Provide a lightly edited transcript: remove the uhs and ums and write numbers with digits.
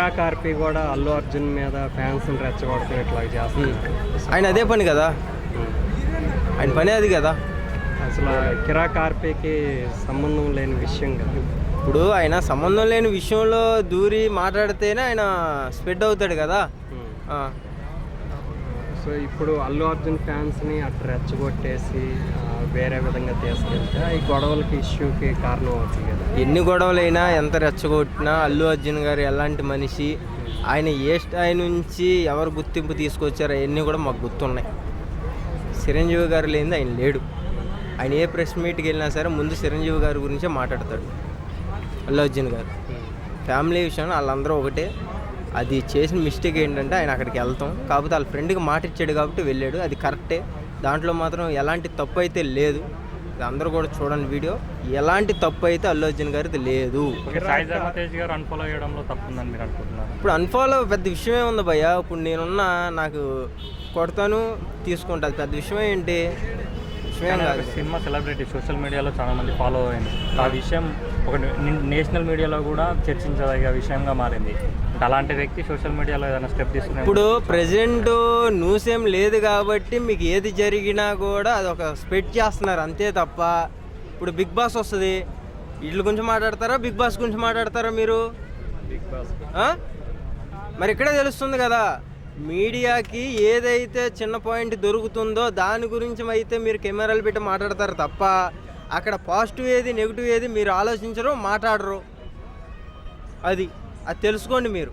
కార్పి కూడా అల్లు అర్జున్ మీద ఫ్యాన్స్ రెచ్చగొడుతూ ఇట్లా చేస్తున్నారు. ఆయన అదే పని కదా, ఆయన పని అది కదా. అసలు కిరా కార్పీకి సంబంధం లేని విషయం కదా. ఇప్పుడు ఆయన సంబంధం లేని విషయంలో దూరి మాట్లాడితేనే ఆయన స్ప్రెడ్ అవుతాడు కదా. సో ఇప్పుడు అల్లు అర్జున్ ఫ్యాన్స్ని అట్లా రెచ్చగొట్టేసి వేరే విధంగా తీసుకెళ్తే ఈ గొడవలకి ఇష్యూకి కారణం అవుతుంది కదా. ఎన్ని గొడవలైనా ఎంత రెచ్చగొట్టినా అల్లు అర్జున్ గారు ఎలాంటి మనిషి, ఆయన ఏ స్థాయి నుంచి ఎవరు గుర్తింపు తీసుకొచ్చారో అవన్నీ కూడా మాకు గుర్తున్నాయి. చిరంజీవి గారు లేనిది ఆయన లేడు. ఆయన ఏ ప్రెస్ మీట్కి వెళ్ళినా సరే ముందు చిరంజీవి గారి గురించే మాట్లాడతాడు అల్లు అర్జున్ గారు. ఫ్యామిలీ విషయంలో వాళ్ళందరూ ఒకటే. అది చేసిన మిస్టేక్ ఏంటంటే ఆయన అక్కడికి వెళ్తాం, కాకపోతే వాళ్ళ ఫ్రెండ్కి మాట ఇచ్చాడు కాబట్టి వెళ్ళాడు, అది కరెక్టే. దాంట్లో మాత్రం ఎలాంటి తప్పు అయితే లేదు. అందరూ కూడా చూడండి వీడియో, ఎలాంటి తప్పు అయితే అల్లు అర్జున్ గారిది లేదు. ఇప్పుడు అన్ఫాలో పెద్ద విషయమే ఉంది భయ్య. ఇప్పుడు నేనున్నా, నాకు కొడతాను తీసుకుంటా, అది పెద్ద విషయం ఏంటి? విషయం కాదు. సినిమా సెలబ్రిటీ సోషల్ మీడియాలో చాలా మంది ఫాలో అయింది. ఆ విషయం ఒక నేషనల్ మీడియాలో కూడా చర్చించదగ్గ విషయంగా మారింది. అలాంటి వ్యక్తి సోషల్ మీడియాలో ఏదైనా స్టెప్ తీసుకుని, ఇప్పుడు ప్రెజెంట్ న్యూస్ ఏం లేదు కాబట్టి మీకు ఏది జరిగినా కూడా అది ఒక స్ప్రెడ్ చేస్తున్నారు అంతే తప్ప. ఇప్పుడు బిగ్ బాస్ వస్తుంది, వీళ్ళ గురించి మాట్లాడతారా బిగ్ బాస్ గురించి మాట్లాడతారా మీరు? బిగ్ బాస్ మరి ఇక్కడే తెలుస్తుంది కదా. మీడియాకి ఏదైతే చిన్న పాయింట్ దొరుకుతుందో దాని గురించి అయితే మీరు కెమెరాలు పెట్టి మాట్లాడతారు తప్ప అక్కడ పాజిటివ్ ఏది నెగిటివ్ ఏది మీరు ఆలోచించరు, మాట్లాడరు. అది తెలుసుకోండి మీరు.